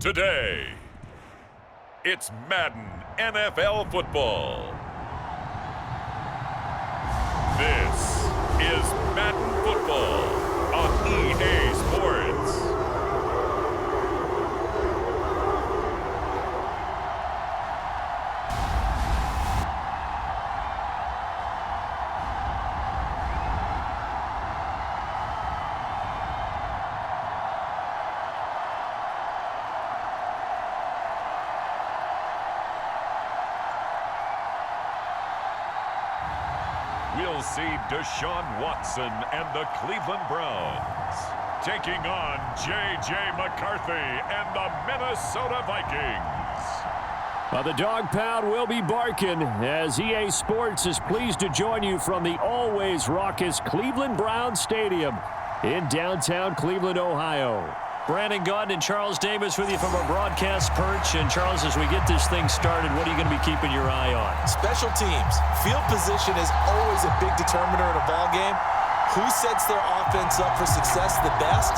today. It's Madden NFL football. This is Madden football on EA Sports. We'll see Deshaun Watson and the Cleveland Browns taking on J.J. McCarthy and the Minnesota Vikings. The dog pound will be barking as EA Sports is pleased to join you from the always raucous Cleveland Browns Stadium in downtown Cleveland, Ohio. Brandon Gaudin and Charles Davis with you from our broadcast perch. And Charles, as we get this thing started, what are you going to be keeping your eye on? Special teams. Field position is always a big determiner in a ball game. Who sets their offense up for success the best,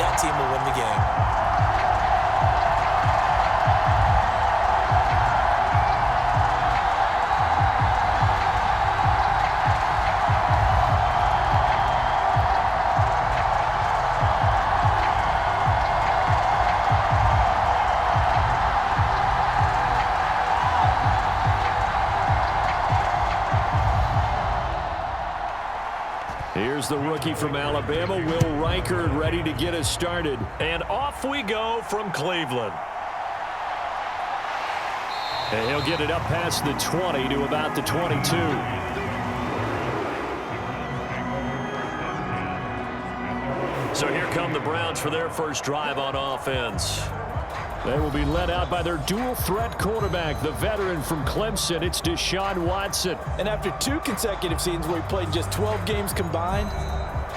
that team will win the game. Here's the rookie from Alabama, Will Reichard, ready to get us started. And off we go from Cleveland. And he'll get it up past the 20 to about the 22. So here come the Browns for their first drive on offense. They will be led out by their dual-threat quarterback, the veteran from Clemson. It's Deshaun Watson. And after 2 consecutive seasons where he played just 12 games combined,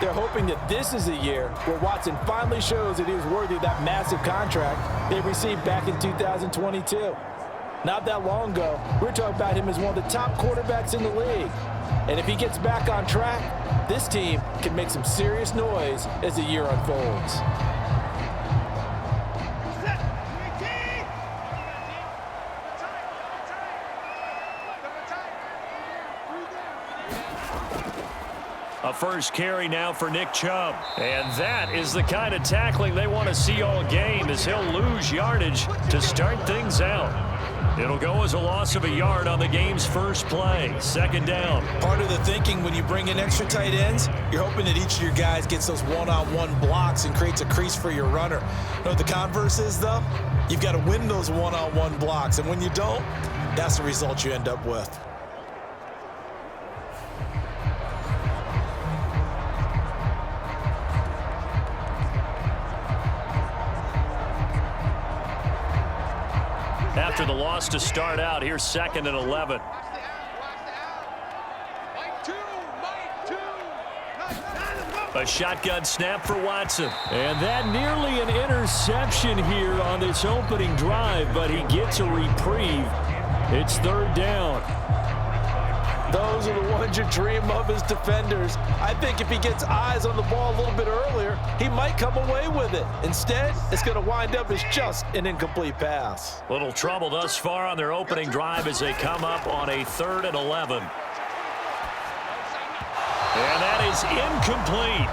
they're hoping that this is a year where Watson finally shows that he was worthy of that massive contract they received back in 2022. Not that long ago, we were talking about him as one of the top quarterbacks in the league. And if he gets back on track, this team can make some serious noise as the year unfolds. A first carry now for Nick Chubb. And that is the kind of tackling they want to see all game as he'll lose yardage to start things out. It'll go as a loss of a yard on the game's first play. Second down. Part of the thinking when you bring in extra tight ends, you're hoping that each of your guys gets those one-on-one blocks and creates a crease for your runner. You know what the converse is, though? You've got to win those one-on-one blocks. And when you don't, that's the result you end up with. After the loss to start out, here's 2nd and 11. A shotgun snap for Watson. And that nearly an interception here on this opening drive, but he gets a reprieve. It's 3rd down. Those are the ones you dream of as defenders. I think if he gets eyes on the ball a little bit earlier, he might come away with it. Instead, it's going to wind up as just an incomplete pass. Little trouble thus far on their opening drive as they come up on a 3rd and 11. And that is incomplete.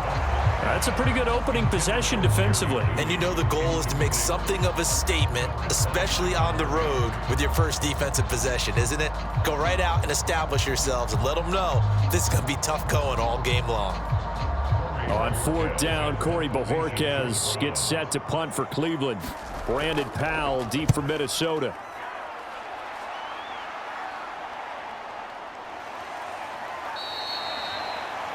That's a pretty good opening possession defensively. And you know the goal is to make something of a statement, especially on the road with your first defensive possession, isn't it? Go right out and establish yourselves and let them know this is going to be tough going all game long. On 4th down, Corey Bojorquez gets set to punt for Cleveland. Brandon Powell deep for Minnesota.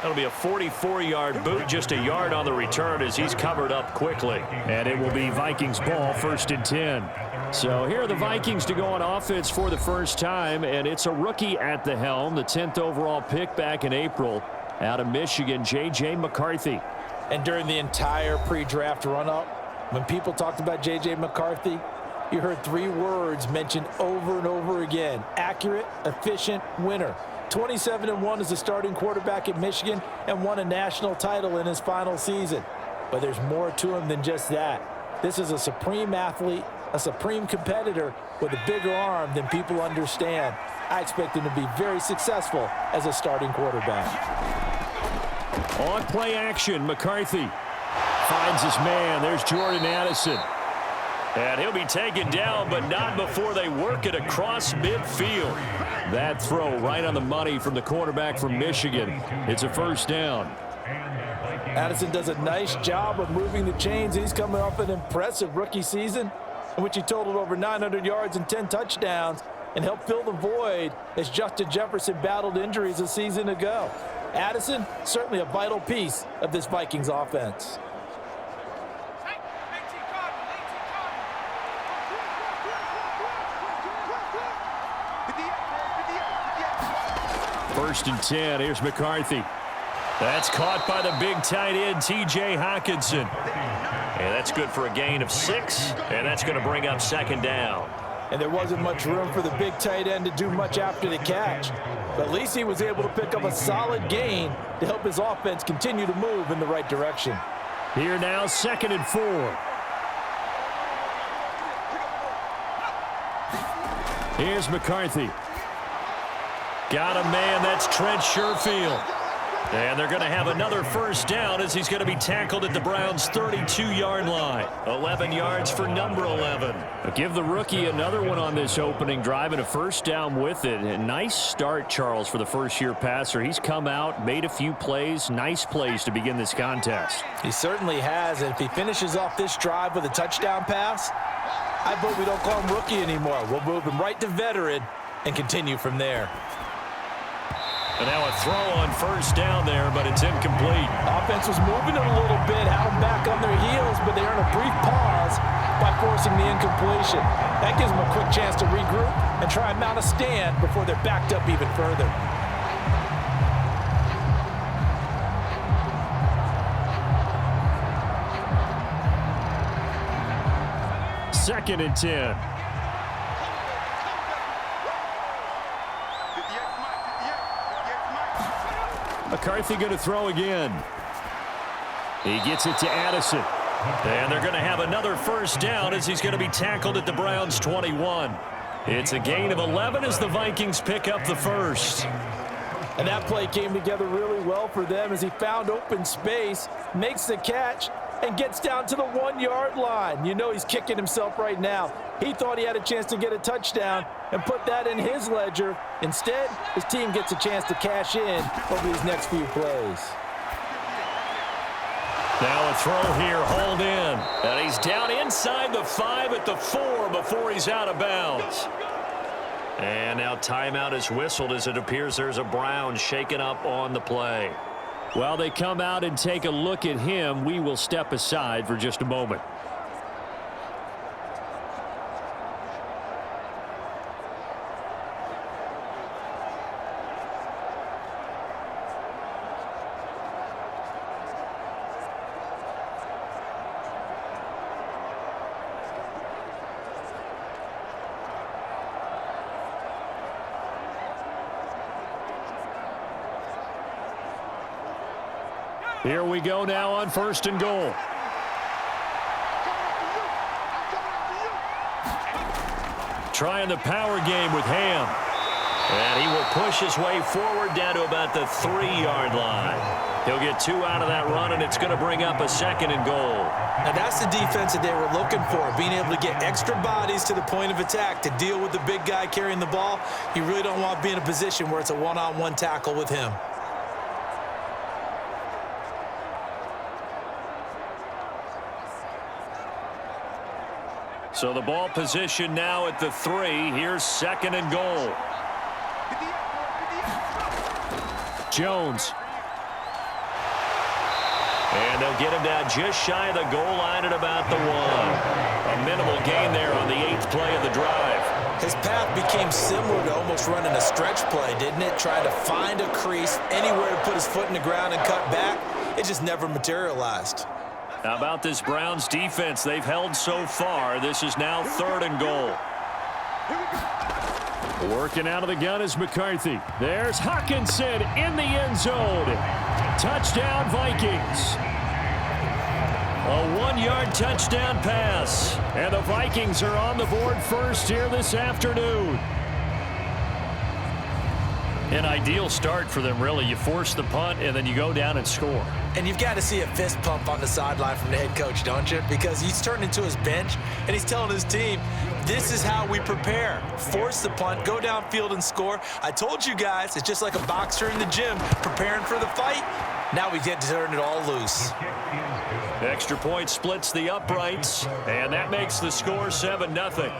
That'll be a 44-yard boot, just a yard on the return as he's covered up quickly. And it will be Vikings ball, 1st and 10. So here are the Vikings to go on offense for the first time, and it's a rookie at the helm, the 10th overall pick back in April out of Michigan, J.J. McCarthy. And during the entire pre-draft run-up, when people talked about J.J. McCarthy, you heard 3 words mentioned over and over again: accurate, efficient, winner. 27-1 as a starting quarterback at Michigan and won a national title in his final season. But there's more to him than just that. This is a supreme athlete, a supreme competitor with a bigger arm than people understand. I expect him to be very successful as a starting quarterback. On play action, McCarthy finds his man. There's Jordan Addison. And he'll be taken down, but not before they work it across midfield. That throw right on the money from the quarterback from Michigan. It's a first down. Addison does a nice job of moving the chains. He's coming off an impressive rookie season in which he totaled over 900 yards and 10 touchdowns and helped fill the void as Justin Jefferson battled injuries a season ago. Addison, certainly a vital piece of this Vikings offense. First and 10. Here's McCarthy. That's caught by the big tight end, T.J. Hockenson. And that's good for a gain of 6, and that's going to bring up second down. And there wasn't much room for the big tight end to do much after the catch. But at least he was able to pick up a solid gain to help his offense continue to move in the right direction. Here now, 2nd and 4. Here's McCarthy. Got a man, that's Trent Sherfield. And they're going to have another first down as he's going to be tackled at the Browns' 32-yard line. 11 yards for number 11. Give the rookie another one on this opening drive and a first down with it. A nice start, Charles, for the first-year passer. He's come out, made a few plays, nice plays to begin this contest. He certainly has, and if he finishes off this drive with a touchdown pass, I vote we don't call him rookie anymore. We'll move him right to veteran and continue from there. And now a throw on first down there, but it's incomplete. Offense was moving it a little bit, had them back on their heels, but they earned a brief pause by forcing the incompletion. That gives them a quick chance to regroup and try and mount a stand before they're backed up even further. Second and 10. McCarthy going to throw again. He gets it to Addison. And they're going to have another first down as he's going to be tackled at the Browns' 21. It's a gain of 11 as the Vikings pick up the first. And that play came together really well for them as he found open space, makes the catch, and gets down to the 1-yard line. You know he's kicking himself right now. He thought he had a chance to get a touchdown and put that in his ledger. Instead, his team gets a chance to cash in over these next few plays. Now a throw here, hauled in. And he's down inside the 5 at the 4 before he's out of bounds. And now timeout is whistled as it appears there's a Brown shaken up on the play. While they come out and take a look at him, we will step aside for just a moment. Here we go now on 1st and goal. Trying the power game with Ham. And he will push his way forward down to about the 3-yard line. He'll get 2 out of that run, and it's going to bring up a 2nd and goal. Now that's the defense that they were looking for, being able to get extra bodies to the point of attack to deal with the big guy carrying the ball. You really don't want to be in a position where it's a one-on-one tackle with him. So the ball position now at the 3. Here's 2nd and goal. Jones. And they'll get him down just shy of the goal line at about the 1. A minimal gain there on the 8th play of the drive. His path became similar to almost running a stretch play, didn't it? Trying to find a crease, anywhere to put his foot in the ground and cut back. It just never materialized. How about this Browns defense they've held so far? This is now 3rd and goal. Working out of the gun is McCarthy. There's Hockenson in the end zone. Touchdown, Vikings. A 1-yard touchdown pass. And the Vikings are on the board first here this afternoon. An ideal start for them, really. You force the punt, and then you go down and score. And you've got to see a fist pump on the sideline from the head coach, don't you? Because he's turned into his bench, and he's telling his team, this is how we prepare. Force the punt, go downfield and score. I told you guys, it's just like a boxer in the gym preparing for the fight. Now we get to turn it all loose. Extra point splits the uprights, and that makes the score 7-0.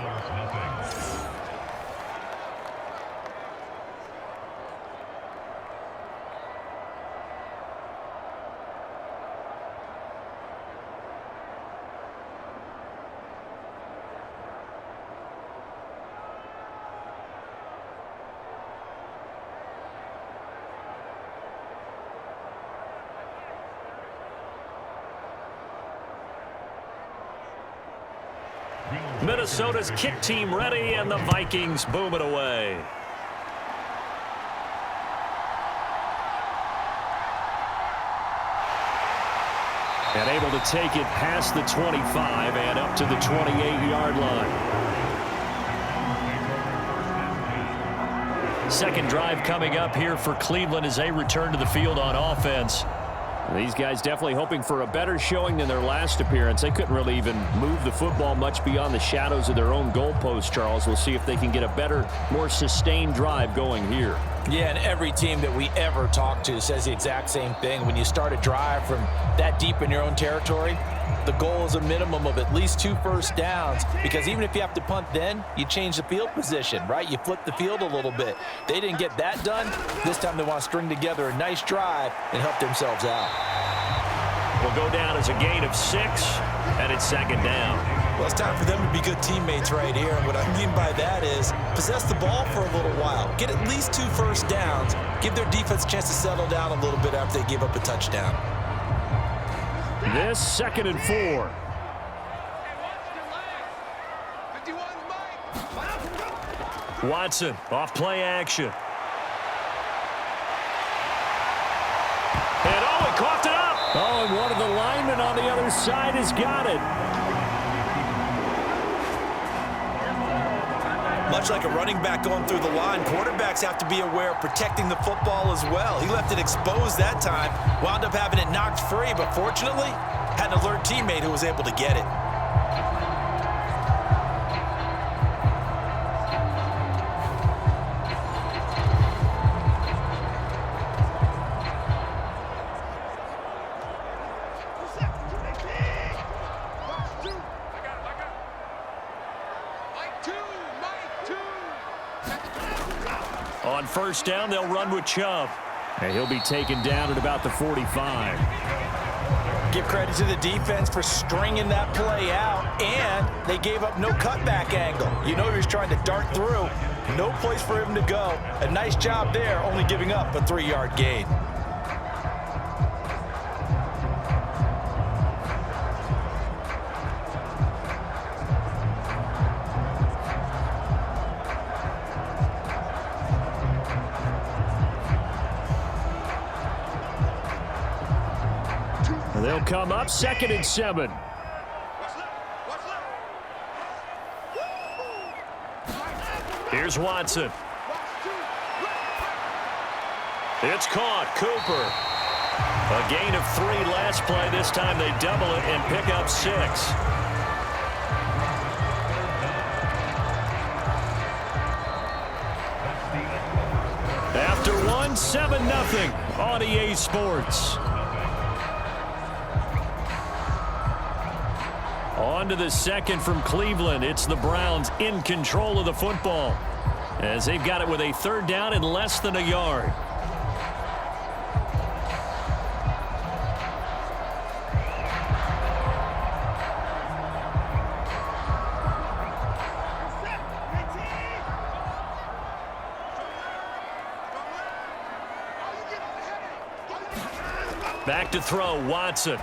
Minnesota's kick team ready, and the Vikings boom it away. And able to take it past the 25 and up to the 28-yard line. Second drive coming up here for Cleveland as they return to the field on offense. These guys definitely hoping for a better showing than their last appearance. They couldn't really even move the football much beyond the shadows of their own goalpost, Charles. We'll see if they can get a better, more sustained drive going here. Yeah, and every team that we ever talk to says the exact same thing. When you start a drive from that deep in your own territory, the goal is a minimum of at least 2 first downs, because even if you have to punt then, you change the field position, right? You flip the field a little bit. They didn't get that done. This time they want to string together a nice drive and help themselves out. Will go down as a gain of 6, and it's second down. Well, it's time for them to be good teammates right here. And what I mean by that is possess the ball for a little while. Get at least 2 first downs. Give their defense a chance to settle down a little bit after they give up a touchdown. This 2nd and 4. Watson off play action. And he coughed it up. Oh, and one of the linemen on the other side has got it. Much like a running back going through the line, quarterbacks have to be aware of protecting the football as well. He left it exposed that time, wound up having it knocked free, but fortunately, had an alert teammate who was able to get it. On first down, they'll run with Chubb. And he'll be taken down at about the 45. Give credit to the defense for stringing that play out, and they gave up no cutback angle. You know he was trying to dart through. No place for him to go. A nice job there, only giving up a 3-yard gain. They'll come up 2nd and 7. Here's Watson. It's caught. Cooper. A gain of 3 last play. This time they double it and pick up 6. After 1, 7-0 on EA Sports. On to the second from Cleveland. It's the Browns in control of the football as they've got it with a 3rd down and less than a yard. Back to throw, Watson.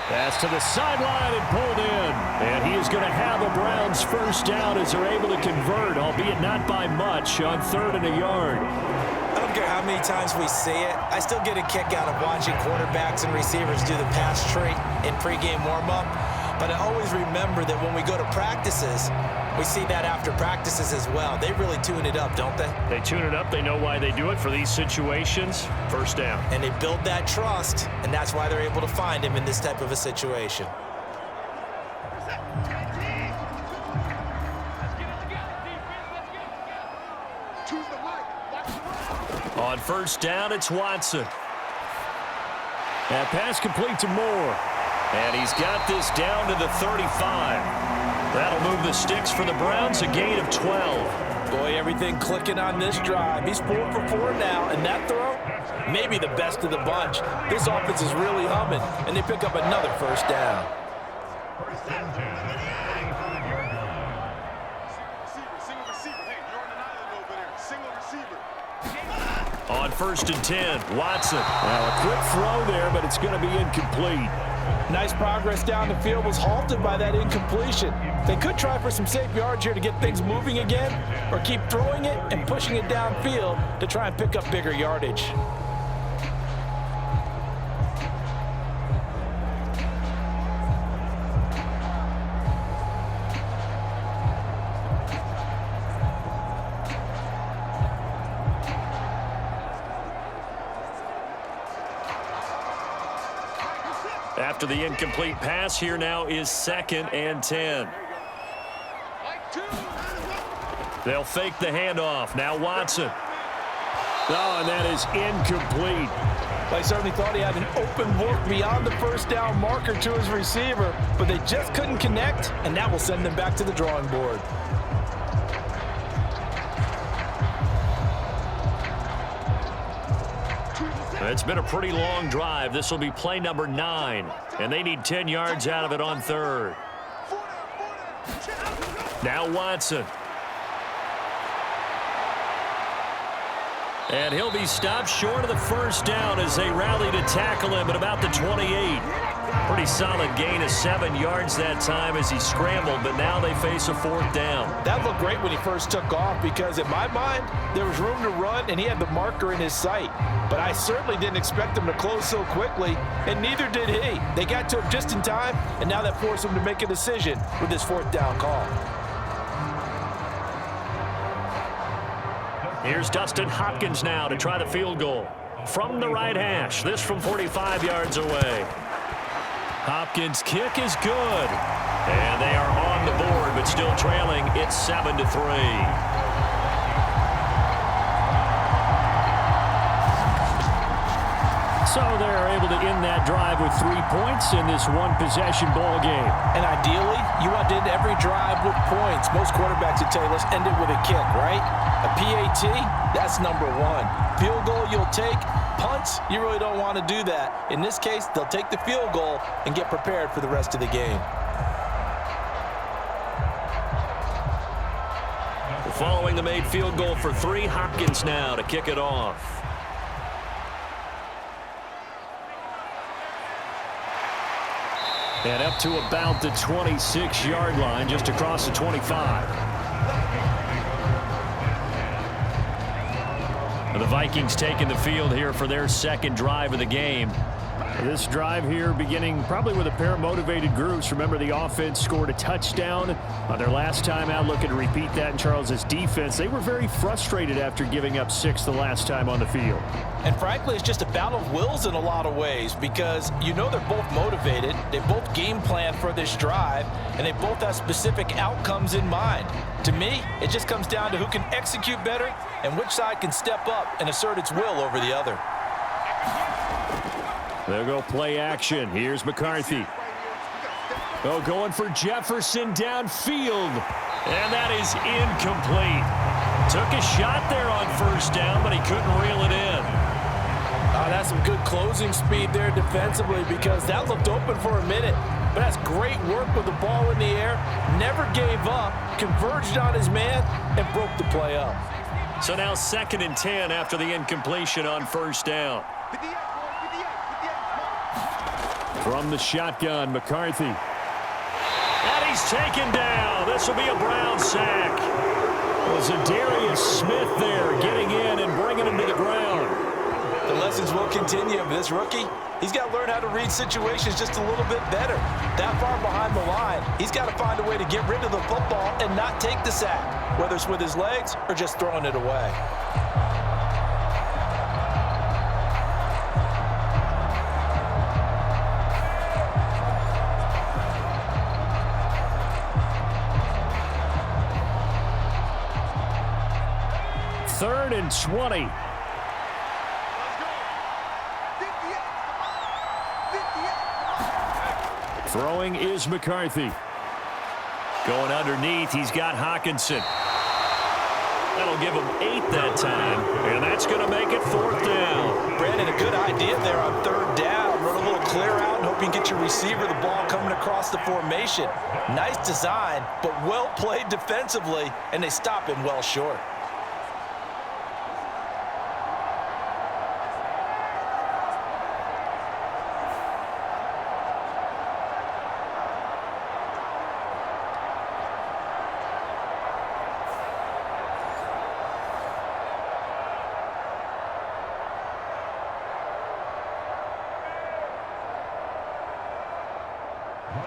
Pass to the sideline and pulled in. And he is going to have a Browns first down as they're able to convert, albeit not by much, on 3rd and a yard. I don't care how many times we see it, I still get a kick out of watching quarterbacks and receivers do the pass tree in pregame warm-up. But I always remember that when we go to practices, we see that after practices as well. They really tune it up, don't they? They tune it up. They know why they do it for these situations. First down. And they build that trust, and that's why they're able to find him in this type of a situation. On first down, it's Watson. That pass complete to Moore. And he's got this down to the 35. That'll move the sticks for the Browns, a gain of 12. Boy, everything clicking on this drive. He's 4 for 4 now, and that throw, maybe the best of the bunch. This offense is really humming, and they pick up another first down. On first and 10, Watson. Well, a quick throw there, but it's going to be incomplete. Nice progress down the field was halted by that incompletion. They could try for some safe yards here to get things moving again, or keep throwing it and pushing it downfield to try and pick up bigger yardage. After the incomplete pass, here now is 2nd and 10. They'll fake the handoff. Now Watson. Oh, and that is incomplete. I certainly thought he had an open look beyond the first down marker to his receiver, but they just couldn't connect, and that will send them back to the drawing board. It's been a pretty long drive. This will be play number 9, and they need 10 yards out of it on third. Now Watson. And he'll be stopped short of the first down as they rally to tackle him at about the 28. Pretty solid gain of 7 yards that time as he scrambled, but now they face a 4th down. That looked great when he first took off because, in my mind, there was room to run and he had the marker in his sight. But I certainly didn't expect him to close so quickly, and neither did he. They got to him just in time, and now that forced him to make a decision with his 4th down call. Here's Dustin Hopkins now to try the field goal. From the right hash, this from 45 yards away. Hopkins' kick is good. And they are on the board, but still trailing. It's 7-3. So they're able to end that drive with 3 points in this one-possession ball game. And ideally, you want to end every drive with points. Most quarterbacks would tell you, let's end it with a kick, right? A PAT, that's number 1. Field goal you'll take. Punts, you really don't want to do that. In this case, they'll take the field goal and get prepared for the rest of the game. Following the made field goal for 3, Hopkins now to kick it off. And up to about the 26-yard line, just across the 25. The Vikings taking the field here for their 2nd drive of the game. This drive here beginning probably with a pair of motivated groups. Remember, the offense scored a touchdown on their last time out, looking to repeat that in Charles's defense. They were very frustrated after giving up 6 the last time on the field. And frankly, it's just a battle of wills in a lot of ways because you know they're both motivated, they both game plan for this drive, and they both have specific outcomes in mind. To me, it just comes down to who can execute better and which side can step up and assert its will over the other. They'll go play action. Here's McCarthy. Oh, going for Jefferson downfield. And that is incomplete. Took a shot there on first down, but he couldn't reel it in. That's some good closing speed there defensively because that looked open for a minute. But that's great work with the ball in the air. Never gave up, converged on his man, and broke the play up. So now 2nd and 10 after the incompletion on first down. From the shotgun, McCarthy. And he's He's taken down. This will be a Brown sack. Was Darius Smith there getting in and bringing him to the ground. The lessons will continue. This rookie, he's got to learn how to read situations just a little bit better. That far behind the line, he's got to find a way to get rid of the football and not take the sack, whether it's with his legs or just throwing it away. Third and 20. Throwing is McCarthy. Going underneath, he's got Hawkinson. That'll give him 8 that time, and that's going to make it 4th down. Brandon, a good idea there on 3rd down. Run a little clear out and hope you can get your receiver the ball coming across the formation. Nice design, but well played defensively, and they stop him well short.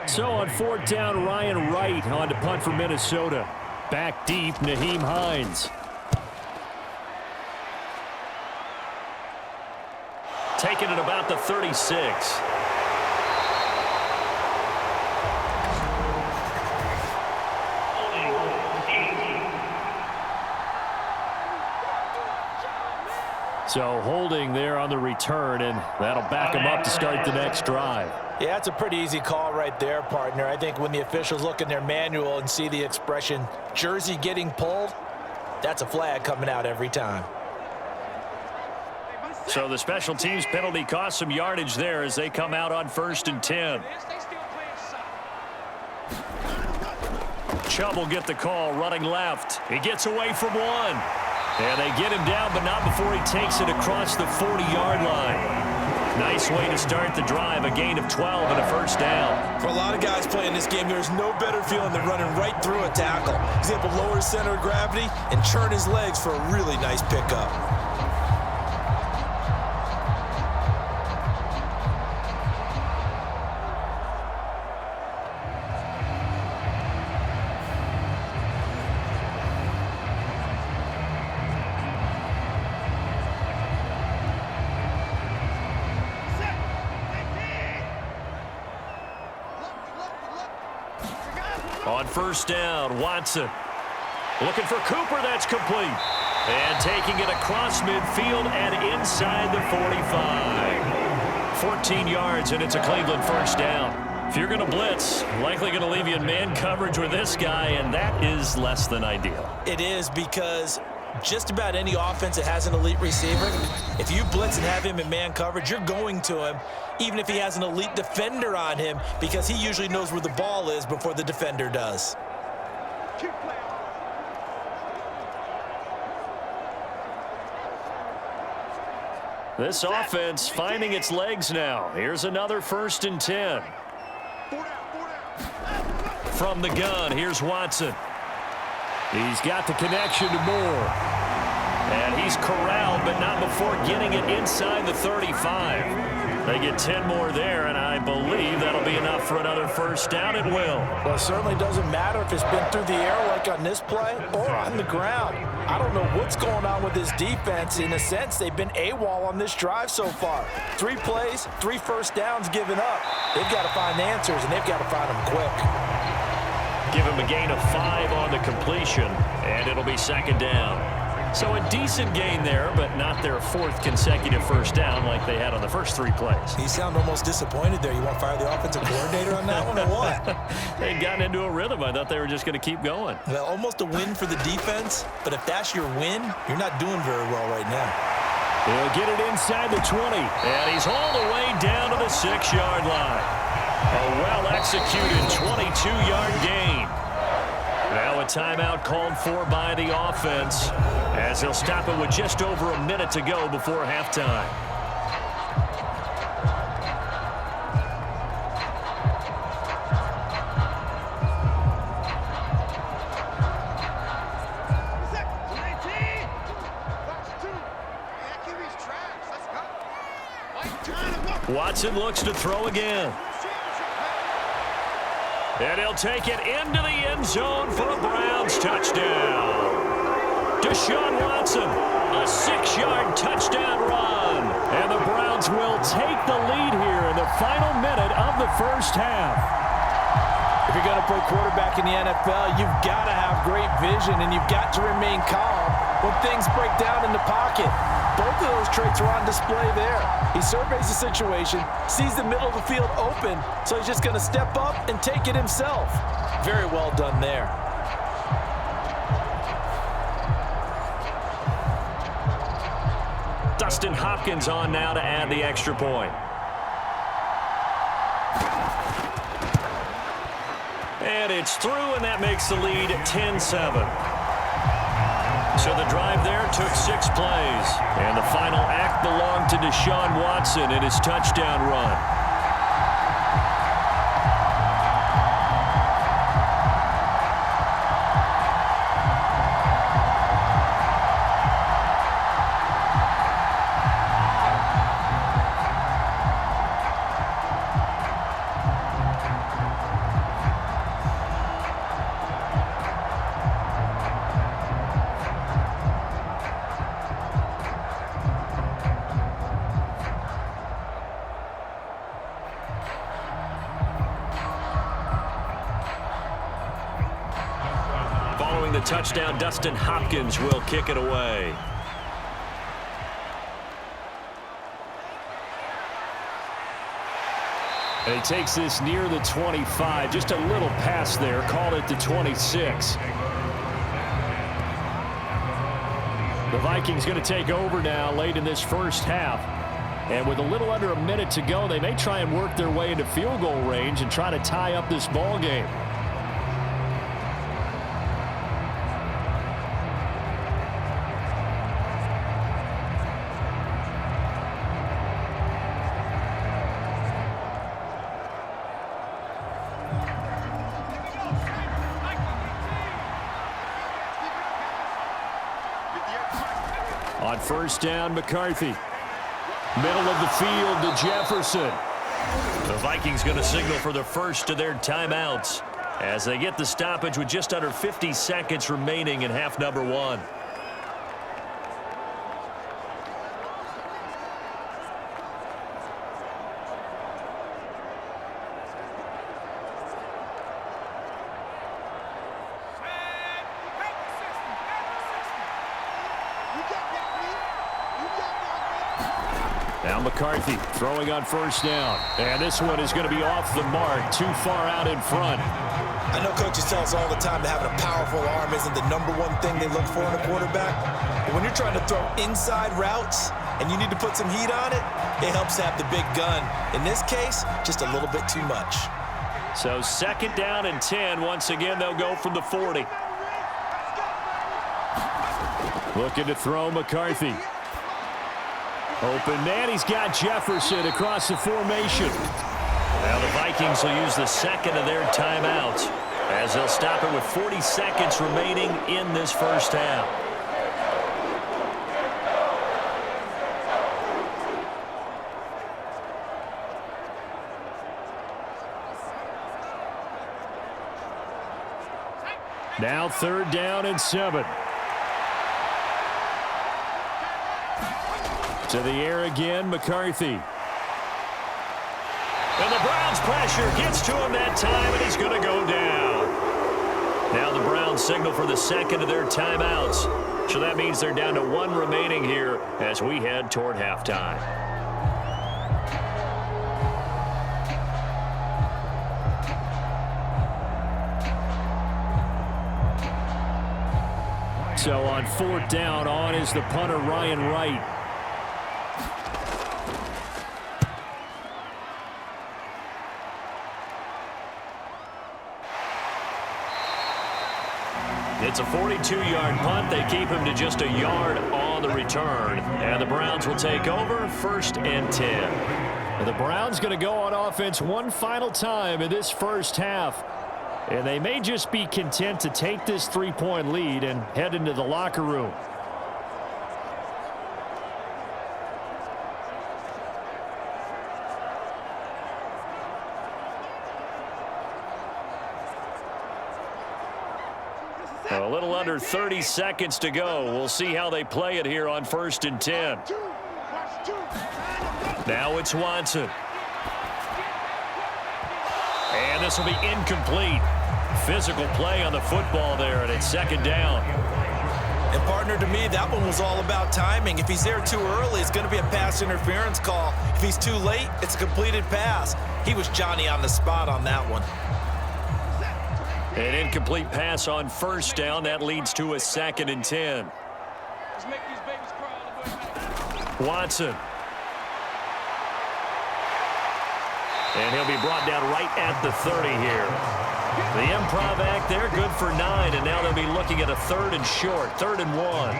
So on 4th down, Ryan Wright on to punt for Minnesota. Back deep, Nyheim Hines. Taking it about the 36. So holding there on the return, and that'll back him up to start the next drive. Yeah, that's a pretty easy call right there, partner. I think when the officials look in their manual and see the expression jersey getting pulled, that's a flag coming out every time. So the special teams penalty cost some yardage there as they come out on 1st and 10. Chubb will get the call running left. He gets away from one. And they get him down, but not before he takes it across the 40-yard line. Nice way to start the drive, a gain of 12 and a 1st down. For a lot of guys playing this game, there's no better feeling than running right through a tackle. He's able to lower his center of gravity and churn his legs for a really nice pickup. On 1st down, Watson. Looking for Cooper, that's complete. And taking it across midfield and inside the 45. 14 yards, and it's a Cleveland 1st down. If you're going to blitz, likely going to leave you in man coverage with this guy, and that is less than ideal. It is, because just about any offense that has an elite receiver, if you blitz and have him in man coverage, you're going to him, even if he has an elite defender on him, because he usually knows where the ball is before the defender does. This offense finding its legs now. Here's another 1st and 10. From the gun, here's Watson. He's got the connection to Moore. And he's corralled, but not before getting it inside the 35. They get 10 more there, and I believe that'll be enough for another 1st down. It will. Well, it certainly doesn't matter if it's been through the air like on this play or on the ground. I don't know what's going on with this defense. In a sense, they've been AWOL on this drive so far. 3 plays, 3 1st downs given up. They've got to find answers, and they've got to find them quick. Give him a gain of 5 on the completion, and it'll be 2nd down. So a decent gain there, but not their 4th consecutive 1st down like they had on the first 3 plays. You sound almost disappointed there. You want to fire the offensive coordinator on that one or what? They'd gotten into a rhythm. I thought they were just going to keep going. Well, almost a win for the defense, but if that's your win, you're not doing very well right now. He'll get it inside the 20. And he's all the way down to the 6-yard line. A well-executed 22-yard gain. Now a timeout called for by the offense as they'll stop it with just over a minute to go before halftime. Watson looks to throw again. And he'll take it into the end zone for a Browns touchdown. Deshaun Watson, a 6-yard touchdown run. And the Browns will take the lead here in the final minute of the first half. If you're going to play quarterback in the NFL, you've got to have great vision, and you've got to remain calm when things break down in the pocket. Both of those traits are on display there. He surveys the situation, sees the middle of the field open, so he's just going to step up and take it himself. Very well done there. Dustin Hopkins on now to add the extra point. And it's through, and that makes the lead 10-7. So the drive there took 6 plays. And the final act belonged to Deshaun Watson in his touchdown run. The touchdown, Dustin Hopkins will kick it away. And he takes this near the 25, just a little pass there, called it the 26. The Vikings going to take over now late in this first half. And with a little under a minute to go, they may try and work their way into field goal range and try to tie up this ball game. On first down, McCarthy. Middle of the field to Jefferson. The Vikings going to signal for the first of their timeouts as they get the stoppage with just under 50 seconds remaining in half number 1. Now McCarthy throwing on first down. And this one is going to be off the mark, too far out in front. I know coaches tell us all the time that having a powerful arm isn't the #1 thing they look for in a quarterback. But when you're trying to throw inside routes and you need to put some heat on it, it helps to have the big gun. In this case, just a little bit too much. So second down and 10. Once again, they'll go from the 40. Looking to throw McCarthy. Open man, he's got Jefferson across the formation. Now the Vikings will use the second of their timeouts as they'll stop it with 40 seconds remaining in this first half. Now third down and 7. To the air again, McCarthy. And the Browns pressure gets to him that time, and he's going to go down. Now the Browns signal for the second of their timeouts. So that means they're down to 1 remaining here as we head toward halftime. So on fourth down, on is the punter, Ryan Wright. It's a 42-yard punt. They keep him to just a yard on the return. And the Browns will take over, first and 10. The Browns going to go on offense one final time in this first half. And they may just be content to take this 3-point lead and head into the locker room. A little under 30 seconds to go. We'll see how they play it here on 1st and 10. Now it's Watson. And this will be incomplete. Physical play on the football there, and it's 2nd down. And partner, to me, that one was all about timing. If he's there too early, it's going to be a pass interference call. If he's too late, it's a completed pass. He was Johnny on the spot on that one. An incomplete pass on 1st down. That leads to a 2nd and 10. Watson. And he'll be brought down right at the 30 here. The improv act there, good for 9, and now they'll be looking at a 3rd and short, 3rd and 1.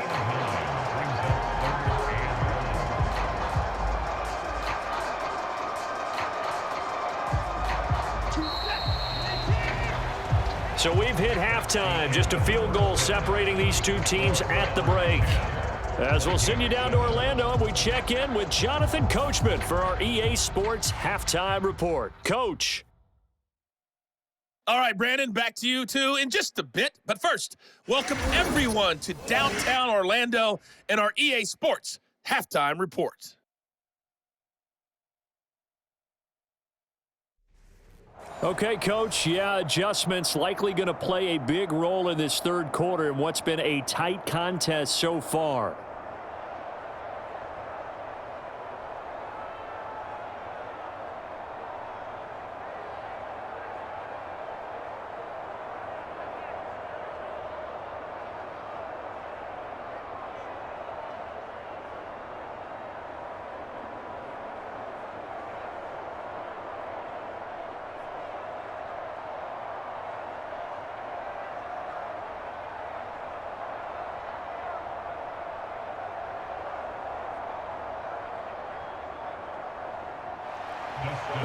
So we've hit halftime, just a field goal separating these two teams at the break. As we'll send you down to Orlando, and we check in with Jonathan Coachman for our EA Sports Halftime Report. Coach. All right, Brandon, back to you, too, in just a bit. But first, welcome everyone to downtown Orlando and our EA Sports Halftime Report. Okay, Coach, adjustments likely going to play a big role in this 3rd quarter in what's been a tight contest so far.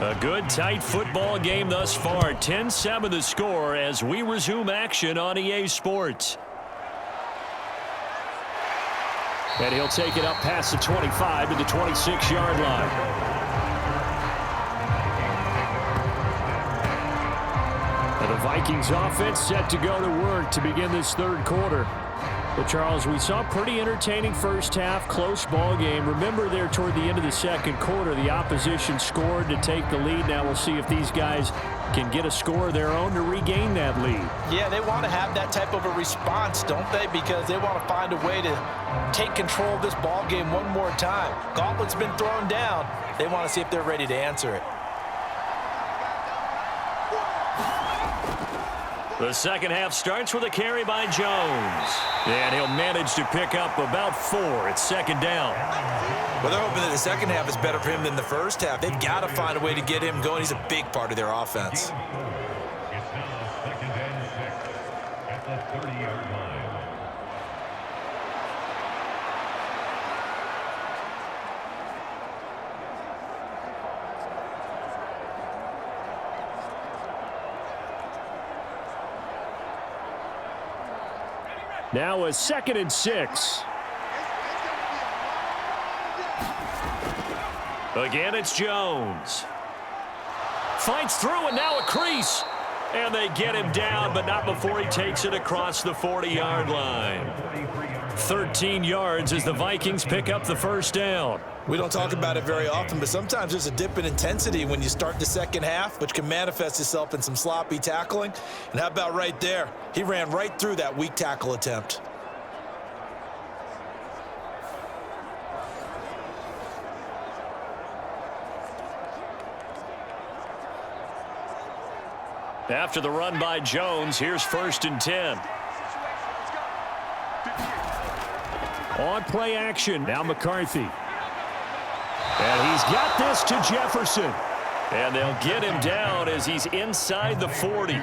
A good, tight football game thus far. 10-7 the score as we resume action on EA Sports. And he'll take it up past the 25 to the 26-yard line. And the Vikings offense set to go to work to begin this 3rd quarter. But, Charles, we saw a pretty entertaining first half, close ball game. Remember there toward the end of the 2nd quarter, the opposition scored to take the lead. Now we'll see if these guys can get a score of their own to regain that lead. Yeah, they want to have that type of a response, don't they? Because they want to find a way to take control of this ball game one more time. Gauntlet's been thrown down. They want to see if they're ready to answer it. The 2nd half starts with a carry by Jones. And he'll manage to pick up about 4. It's 2nd down. Well, they're hoping that the 2nd half is better for him than the first half. They've got to find a way to get him going. He's a big part of their offense. It's now 2nd and 6 at the 30-yard line. Now a 2nd and 6. Again, it's Jones. Fights through, and now a crease. And they get him down, but not before he takes it across the 40-yard line. 13 yards as the Vikings pick up the 1st down. We don't talk about it very often, but sometimes there's a dip in intensity when you start the 2nd half, which can manifest itself in some sloppy tackling. And how about right there? He ran right through that weak tackle attempt. After the run by Jones, here's 1st and 10. On play action, now McCarthy. And he's got this to Jefferson. And they'll get him down as he's inside the 40.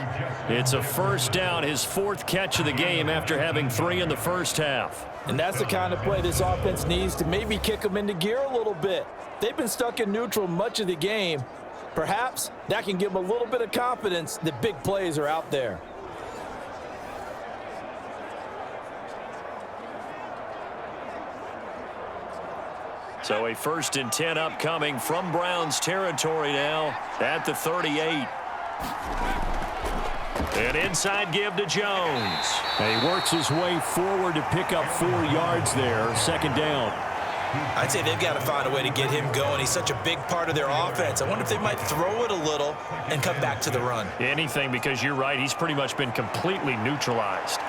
It's a 1st down, his 4th catch of the game after having 3 in the first half. And that's the kind of play this offense needs to maybe kick them into gear a little bit. They've been stuck in neutral much of the game. Perhaps that can give them a little bit of confidence that big plays are out there. So a 1st and 10 upcoming from Browns territory now at the 38. An inside give to Jones. And he works his way forward to pick up 4 yards there. Second down. I'd say they've got to find a way to get him going. He's such a big part of their offense. I wonder if they might throw it a little and come back to the run. Anything, because you're right. He's pretty much been completely neutralized.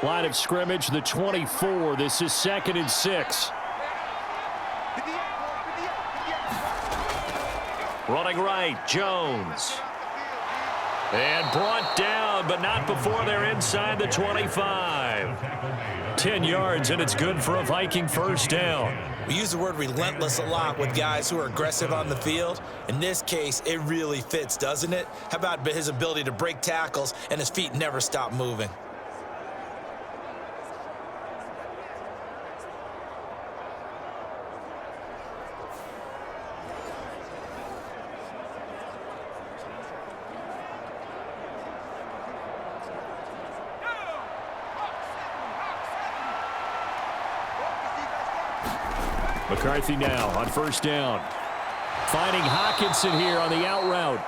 Line of scrimmage, the 24. This is 2nd and 6. Running right, Jones. And brought down, but not before they're inside the 25. 10 yards, and it's good for a Viking first down. We use the word relentless a lot with guys who are aggressive on the field. In this case, it really fits, doesn't it? How about his ability to break tackles and his feet never stop moving? McCarthy now on first down. Finding Hockenson here on the out route.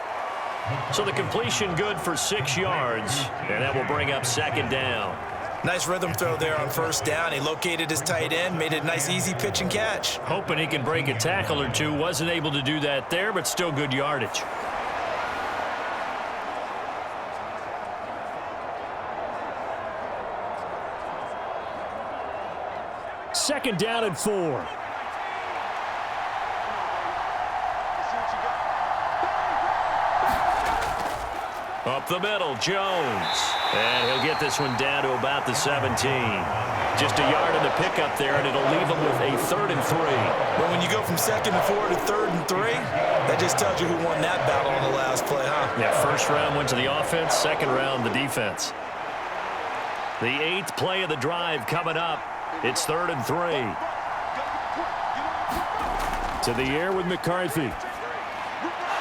So the completion good for 6 yards, and that will bring up 2nd down. Nice rhythm throw there on first down. He located his tight end, made it a nice easy pitch and catch. Hoping he can break a tackle or two. Wasn't able to do that there, but still good yardage. Second down and 4. Up the middle, Jones. And he'll get this one down to about the 17. Just a yard in the pickup there, and it'll leave him with a 3rd and 3. But when you go from 2nd and 4 to 3rd and 3, that just tells you who won that battle on the last play, huh? Yeah, first round went to the offense, second round the defense. The 8th play of the drive coming up. It's 3rd and 3. To the air with McCarthy.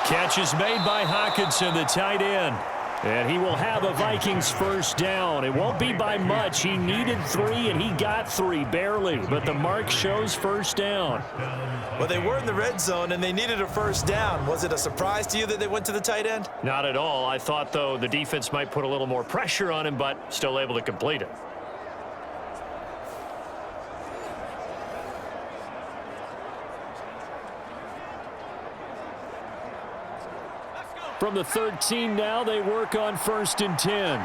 Catch is made by Hockenson, the tight end. And he will have a Vikings first down. It won't be by much. He needed 3, and he got 3, barely. But the mark shows first down. Well, they were in the red zone, and they needed a first down. Was it a surprise to you that they went to the tight end? Not at all. I thought, though, the defense might put a little more pressure on him, but still able to complete it. From the 13 now, they work on 1st and 10.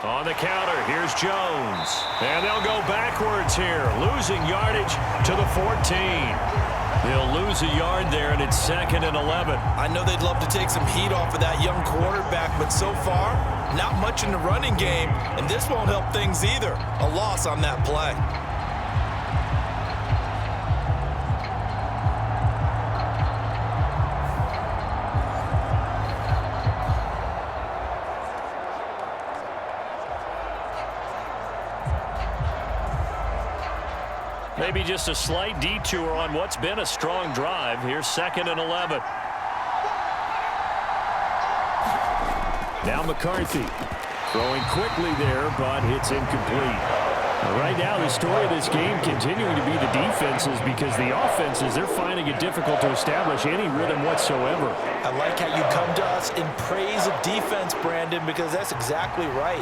On the counter, here's Jones. And they'll go backwards here, losing yardage to the 14. They'll lose a yard there, and it's 2nd and 11. I know they'd love to take some heat off of that young quarterback, but so far, not much in the running game, and this won't help things either. A loss on that play. Maybe just a slight detour on what's been a strong drive. Here's 2nd and 11. Now McCarthy throwing quickly there, but it's incomplete. Right now, the story of this game continuing to be the defenses, because the offenses, they're finding it difficult to establish any rhythm whatsoever. I like how you come to us in praise of defense, Brandon, because that's exactly right.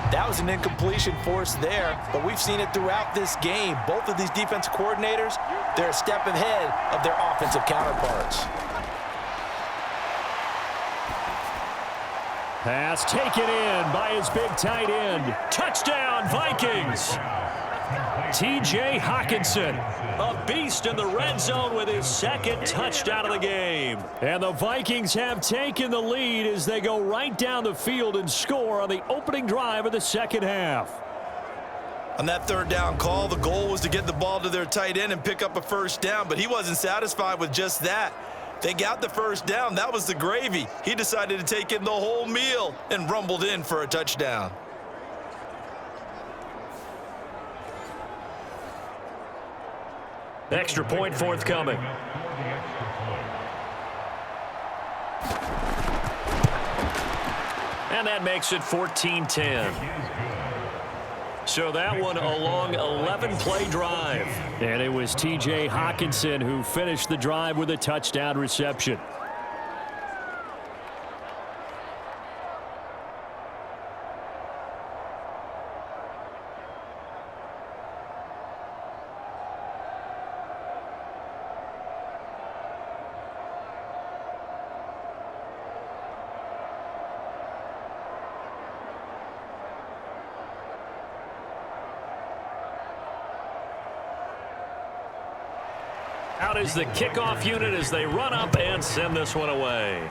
That was an incompletion forced there, but we've seen it throughout this game. Both of these defense coordinators, they're a step ahead of their offensive counterparts. Pass taken in by his big tight end. Touchdown, Vikings! T.J. Hockenson, a beast in the red zone with his 2nd touchdown of the game. And the Vikings have taken the lead as they go right down the field and score on the opening drive of the second half. On that 3rd down call, the goal was to get the ball to their tight end and pick up a first down, but he wasn't satisfied with just that. They got the first down. That was the gravy. He decided to take in the whole meal and rumbled in for a touchdown. Extra point forthcoming. And that makes it 14-10. So that one a long 11-play drive. And it was T.J. Hockenson who finished the drive with a touchdown reception. Out is the kickoff unit as they run up and send this one away.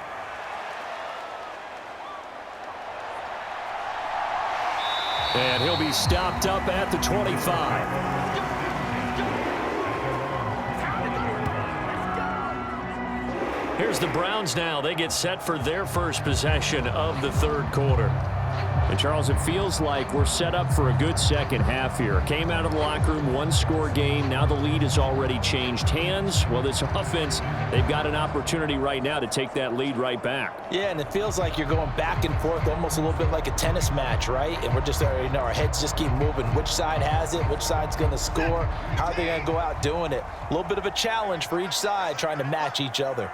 And he'll be stopped up at the 25. Here's the Browns now. They get set for their first possession of the third quarter. And, Charles, it feels like we're set up for a good second half here. Came out of the locker room, one-score game. Now the lead has already changed hands. Well, this offense, they've got an opportunity right now to take that lead right back. Yeah, and it feels like you're going back and forth almost a little bit like a tennis match, right? And we're just, our heads just keep moving. Which side has it? Which side's going to score? How are they going to go out doing it? A little bit of a challenge for each side trying to match each other.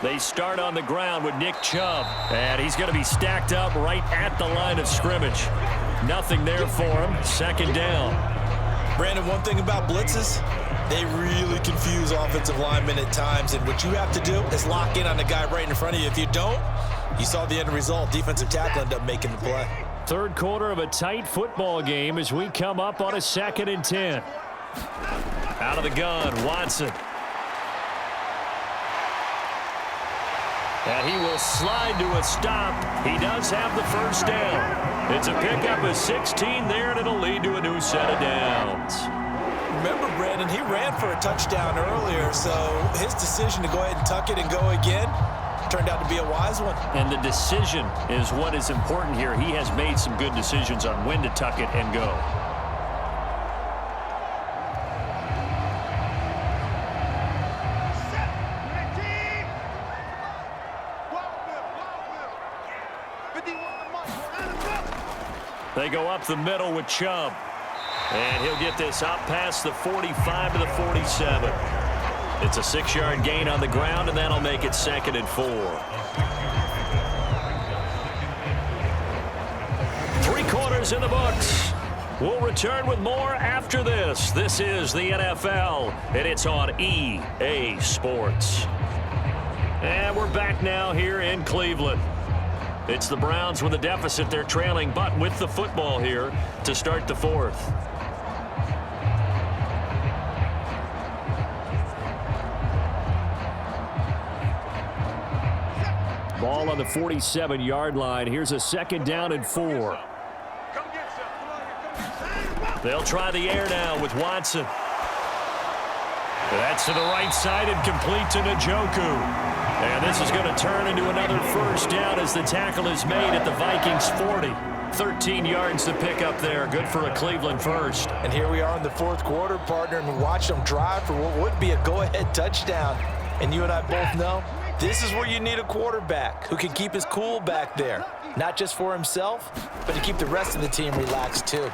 They start on the ground with Nick Chubb, and he's going to be stacked up right at the line of scrimmage. Nothing there for him. Second down. Brandon, one thing about blitzes, they really confuse offensive linemen at times, and what you have to do is lock in on the guy right in front of you. If you don't, you saw the end result. Defensive tackle ended up making the play. Third quarter of a tight football game as we come up on a 2nd and 10. Out of the gun, Watson. And he will slide to a stop. He does have the first down. It's a pickup of 16 there, and it'll lead to a new set of downs. Remember, Brandon, he ran for a touchdown earlier, so his decision to go ahead and tuck it and go again turned out to be a wise one. And the decision is what is important here. He has made some good decisions on when to tuck it and go. They go up the middle with Chubb. And he'll get this up past the 45 to the 47. It's a 6-yard gain on the ground, and that'll make it 2nd and 4. 3 quarters in the books. We'll return with more after this. This is the NFL, and it's on EA Sports. And we're back now here in Cleveland. It's the Browns with a deficit. They're trailing, but with the football here to start the 4th. Ball on the 47-yard line. Here's a 2nd down and 4. They'll try the air now with Watson. That's to the right side and complete to Njoku. And this is going to turn into another first down as the tackle is made at the Vikings 40. 13 yards to pick up there. Good for a Cleveland first. And here we are in the 4th quarter, partner, and we watch them drive for what would be a go-ahead touchdown. And you and I both know this is where you need a quarterback who can keep his cool back there. Not just for himself, but to keep the rest of the team relaxed too.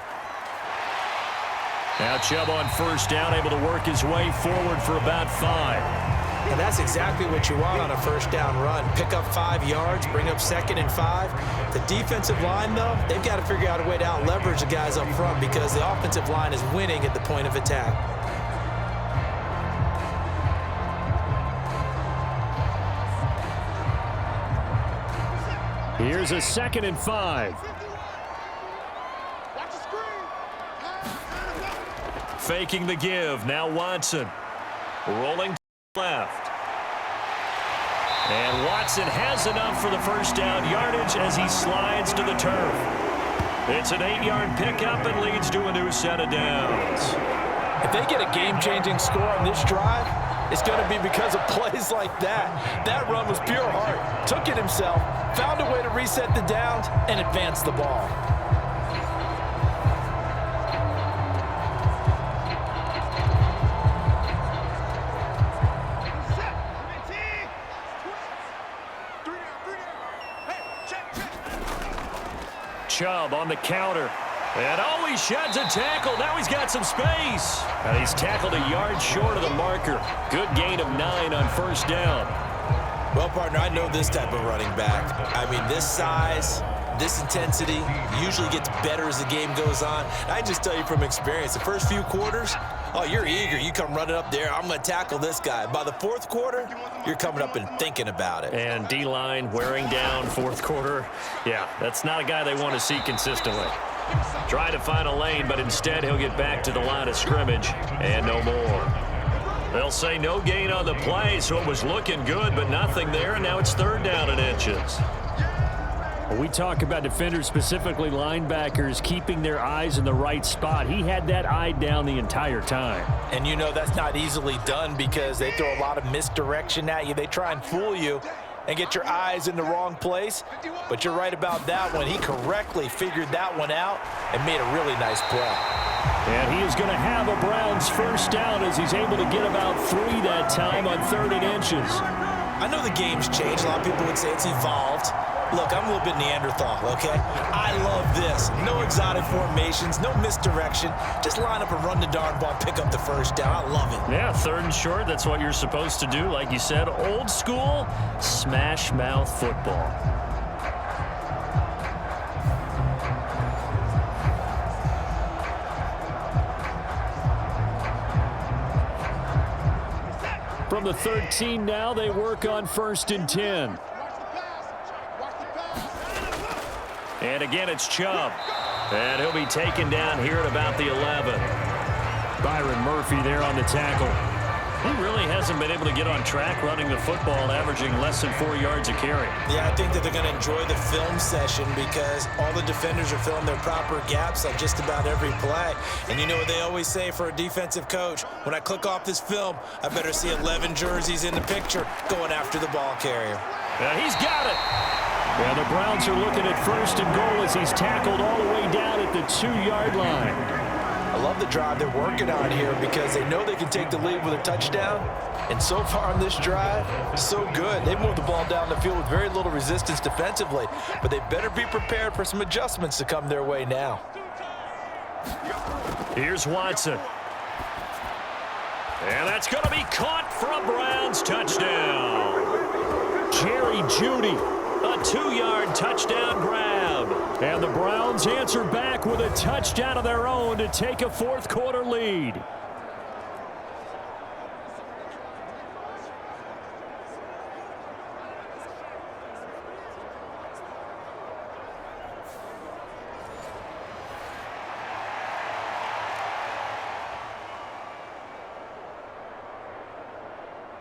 Now Chubb on first down, able to work his way forward for about 5. And that's exactly what you want on a first down run. Pick up 5 yards, bring up 2nd and 5. The defensive line, though, they've got to figure out a way to out-leverage the guys up front because the offensive line is winning at the point of attack. Here's a 2nd and 5. Faking the give. Now Watson. Rolling to the left. And Watson has enough for the first down yardage as he slides to the turf. It's an 8-yard pickup and leads to a new set of downs. If they get a game-changing score on this drive, it's going to be because of plays like that. That run was pure heart. Took it himself, found a way to reset the downs, and advance the ball. Chubb on the counter. And oh, he sheds a tackle. Now he's got some space. And he's tackled a yard short of the marker. Good gain of 9 on first down. Well, partner, I know this type of running back. I mean, this size, this intensity usually gets better as the game goes on. I just tell you from experience, the first few quarters, oh, you're eager. You come running up there. I'm going to tackle this guy. By the fourth quarter, you're coming up and thinking about it. And D-line wearing down fourth quarter. Yeah, that's not a guy they want to see consistently. Try to find a lane, but instead he'll get back to the line of scrimmage and no more. They'll say no gain on the play, so it was looking good, but nothing there, and now it's third down and inches. When we talk about defenders, specifically linebackers, keeping their eyes in the right spot. He had that eye down the entire time. And you know that's not easily done because they throw a lot of misdirection at you. They try and fool you and get your eyes in the wrong place. But you're right about that one. He correctly figured that one out and made a really nice play. And he is going to have a Browns first down as he's able to get about 3 that time on 3rd and inches. I know the game's changed. A lot of people would say it's evolved. Look, I'm a little bit Neanderthal, okay? I love this. No exotic formations, no misdirection. Just line up and run the darn ball, pick up the first down. I love it. Yeah, 3rd and short, that's what you're supposed to do. Like you said, old school, smash mouth football. From the 13 now, they work on 1st and 10. And again, it's Chubb. And he'll be taken down here at about the 11. Byron Murphy there on the tackle. He really hasn't been able to get on track running the football, averaging less than 4 yards a carry. Yeah, I think that they're going to enjoy the film session because all the defenders are filling their proper gaps on just about every play. And you know what they always say for a defensive coach? When I click off this film, I better see 11 jerseys in the picture going after the ball carrier. And he's got it. Yeah, the Browns are looking at 1st and goal as he's tackled all the way down at the 2-yard line. I love the drive they're working on here because they know they can take the lead with a touchdown. And so far on this drive, so good. They moved the ball down the field with very little resistance defensively, but they better be prepared for some adjustments to come their way now. Here's Watson. And that's going to be caught for a Browns touchdown. Jerry Jeudy. A 2-yard touchdown grab. And the Browns answer back with a touchdown of their own to take a 4th quarter lead.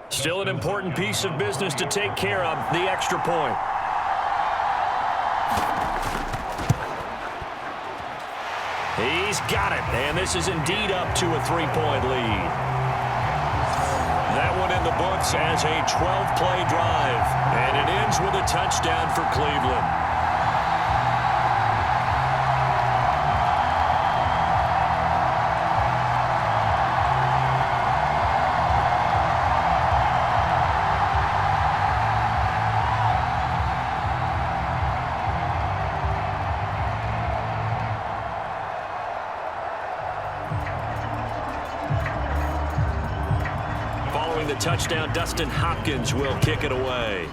Still an important piece of business to take care of, the extra point. He's got it, and this is indeed up to a 3-point lead. That one in the books as a 12-play drive, and it ends with a touchdown for Cleveland. The touchdown, Dustin Hopkins will kick it away.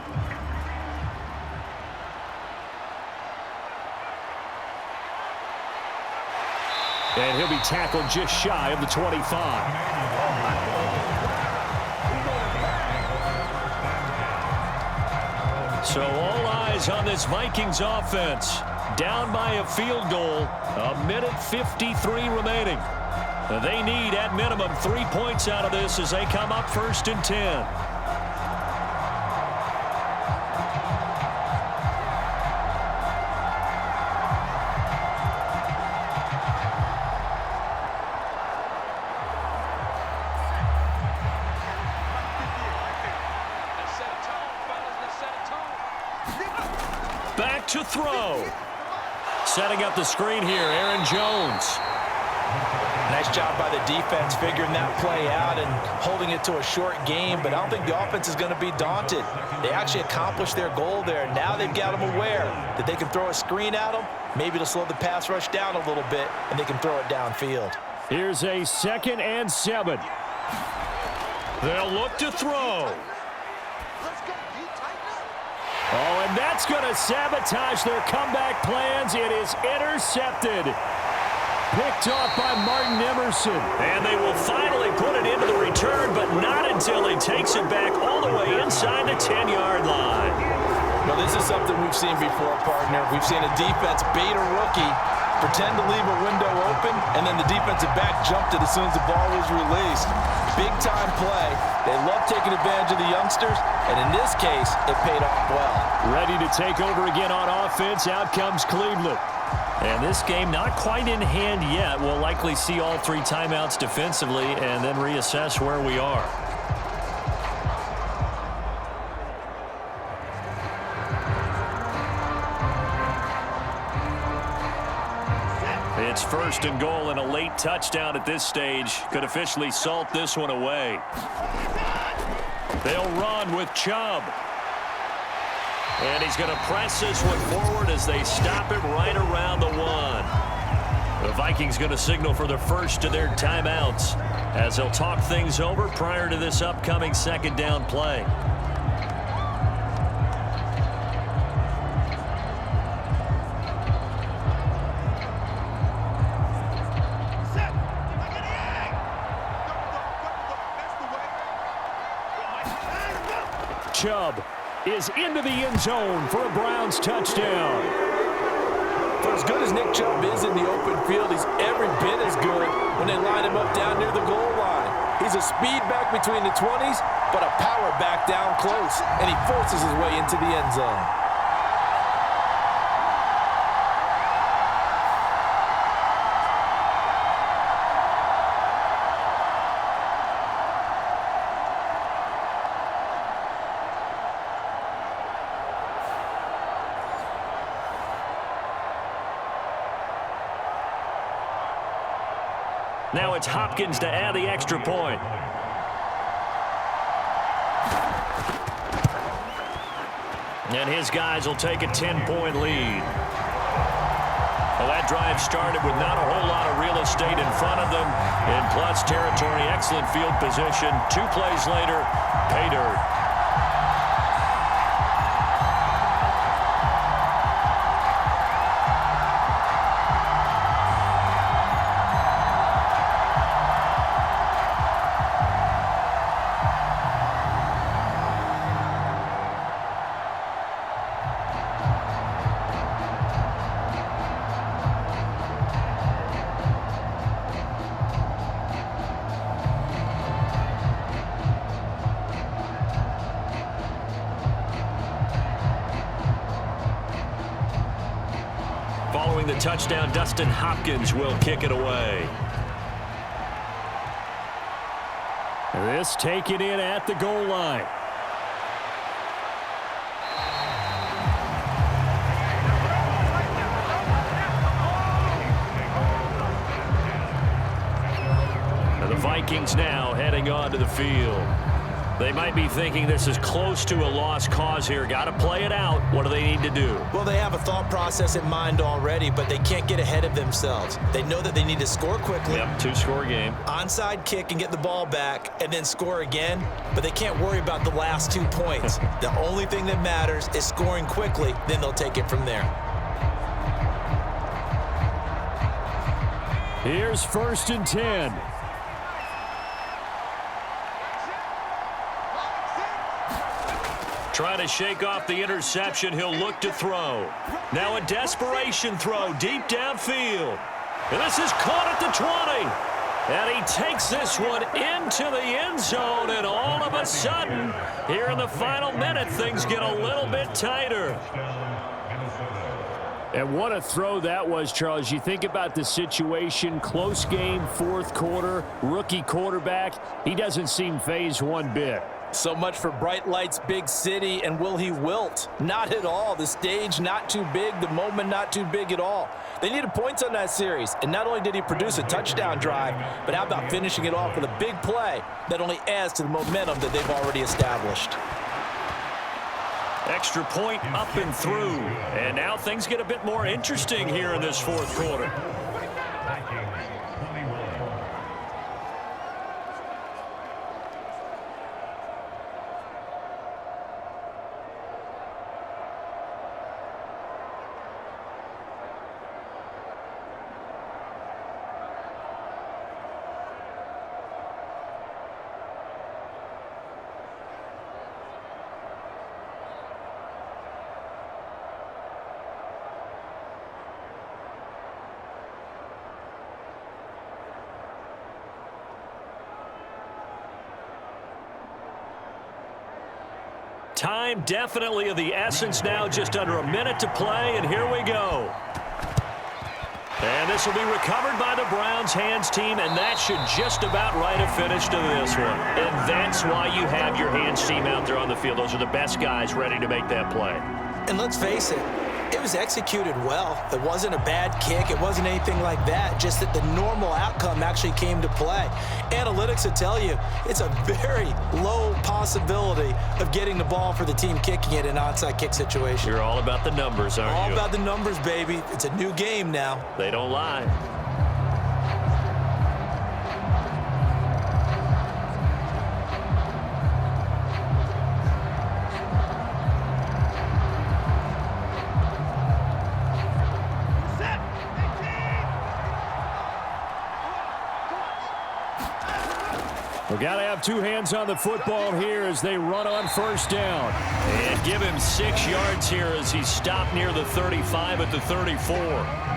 And he'll be tackled just shy of the 25. So all eyes on this Vikings offense. Down by a field goal, 1:53 remaining. They need, at minimum, 3 points out of this as they come up 1st and 10. Back to throw. Setting up the screen here, Aaron Jones. Nice job by the defense figuring that play out and holding it to a short game, but I don't think the offense is going to be daunted. They actually accomplished their goal there. Now they've got them aware that they can throw a screen at them, maybe to slow the pass rush down a little bit, and they can throw it downfield. Here's a 2nd and 7. They'll look to throw. Oh, and that's going to sabotage their comeback plans. It is intercepted. Picked off by Martin Emerson. And they will finally put it into the return, but not until he takes it back all the way inside the 10-yard line. Well, this is something we've seen before, partner. We've seen a defense bait a rookie, pretend to leave a window open, and then the defensive back jumped it as soon as the ball was released. Big-time play. They love taking advantage of the youngsters, and in this case, it paid off well. Ready to take over again on offense. Out comes Cleveland. And this game not quite in hand yet. We'll likely see all 3 timeouts defensively and then reassess where we are. It's 1st and goal, and a late touchdown at this stage could officially salt this one away. They'll run with Chubb. And he's going to press this one forward as they stop him right around the 1. The Vikings going to signal for the first of their timeouts as they'll talk things over prior to this upcoming 2nd down play. Chubb is into the end zone for a Browns touchdown. For as good as Nick Chubb is in the open field, he's every bit as good when they line him up down near the goal line. He's a speed back between the 20s, but a power back down close, and he forces his way into the end zone. Now it's Hopkins to add the extra point. And his guys will take a 10-point lead. Well, that drive started with not a whole lot of real estate in front of them. In plus territory, excellent field position. 2 plays later, pay dirt. Following the touchdown, Dustin Hopkins will kick it away. This taken in at the goal line. And the Vikings now heading onto the field. They might be thinking this is close to a lost cause here. Got to play it out. What do they need to do? Well, they have a thought process in mind already, but they can't get ahead of themselves. They know that they need to score quickly. Yep, 2-score game. Onside kick and get the ball back and then score again, but they can't worry about the last 2 points. The only thing that matters is scoring quickly, then they'll take it from there. Here's 1st and 10. Trying to shake off the interception. He'll look to throw. Now a desperation throw deep downfield. And this is caught at the 20. And he takes this one into the end zone. And all of a sudden, here in the final minute, things get a little bit tighter. And what a throw that was, Charles. You think about the situation, close game, fourth quarter, rookie quarterback. He doesn't seem fazed one bit. So much for bright lights, big city, and will he wilt? Not at all. The stage not too big, the moment not too big at all. They needed points on that series, and not only did he produce a touchdown drive, but how about finishing it off with a big play that only adds to the momentum that they've already established. Extra point up and through. And now things get a bit more interesting here in this fourth quarter. Time definitely of the essence now, just under a minute to play, and here we go. And this will be recovered by the Browns hands team, and that should just about write a finish to this one. And that's why you have your hands team out there on the field. Those are the best guys ready to make that play. And let's face it, it was executed well. It wasn't a bad kick. It wasn't anything like that. Just that the normal outcome actually came to play. Analytics will tell you it's a very low possibility of getting the ball for the team kicking it in an onside kick situation. You're all about the numbers, aren't you? All about the numbers, baby. It's a new game now. They don't lie. We've got to have two hands on the football here as they run on first down. And give him 6 yards here as he stopped near the 35 at the 34.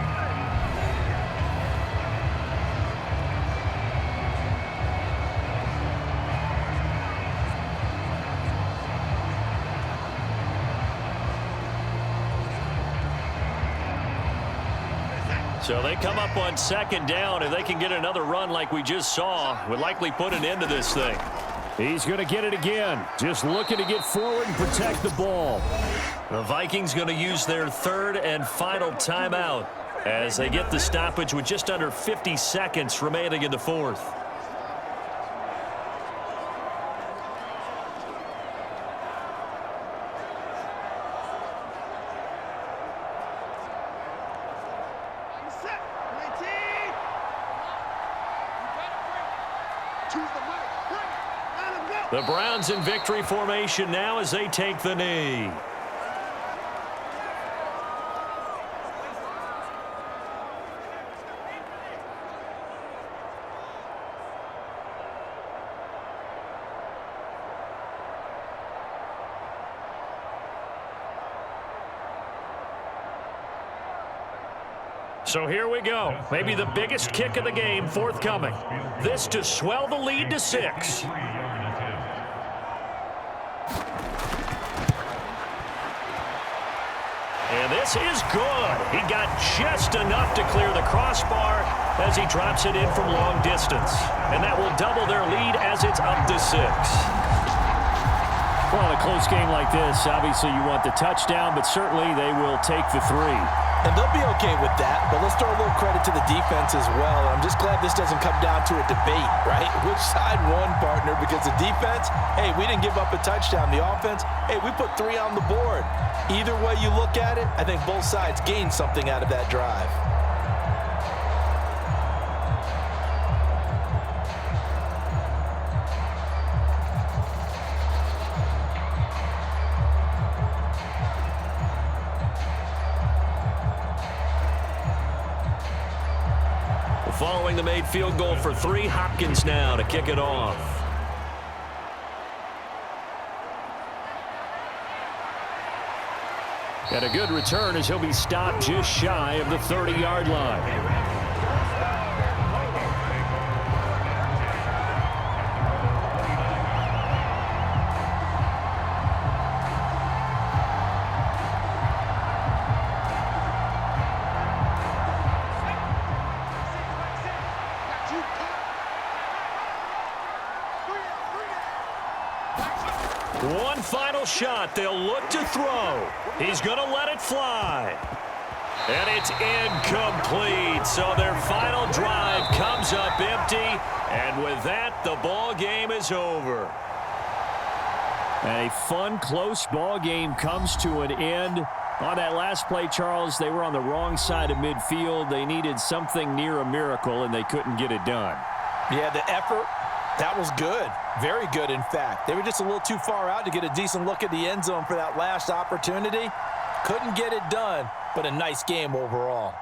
So they come up on second down, and they can get another run like we just saw. Would likely put an end to this thing. He's going to get it again. Just looking to get forward and protect the ball. The Vikings going to use their third and final timeout as they get the stoppage with just under 50 seconds remaining in the fourth. The Browns in victory formation now as they take the knee. So here we go. Maybe the biggest kick of the game forthcoming. This to swell the lead to 6. And this is good. He got just enough to clear the crossbar as he drops it in from long distance. And that will double their lead as it's up to 6. Well, in a close game like this, obviously you want the touchdown, but certainly they will take the 3. And they'll be okay with that, but let's throw a little credit to the defense as well. I'm just glad this doesn't come down to a debate, right? Which side won, partner? Because the defense, hey, we didn't give up a touchdown. The offense, hey, we put 3 on the board. Either way you look at it, I think both sides gained something out of that drive. Following the made field goal for 3, Hopkins now to kick it off. And a good return as he'll be stopped just shy of the 30-yard line. One final shot. They'll look to throw. He's going to let it fly. And it's incomplete. So their final drive comes up empty. And with that, the ball game is over. And a fun, close ball game comes to an end. On that last play, Charles, they were on the wrong side of midfield. They needed something near a miracle, and they couldn't get it done. Yeah, the effort, that was good. Very good, in fact. They were just a little too far out to get a decent look at the end zone for that last opportunity. Couldn't get it done, but a nice game overall.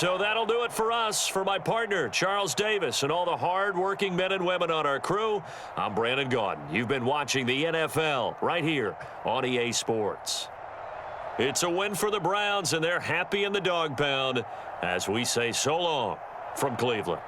So that'll do it for us. For my partner, Charles Davis, and all the hard-working men and women on our crew, I'm Brandon Gaudin. You've been watching the NFL right here on EA Sports. It's a win for the Browns, and they're happy in the dog pound as we say so long from Cleveland.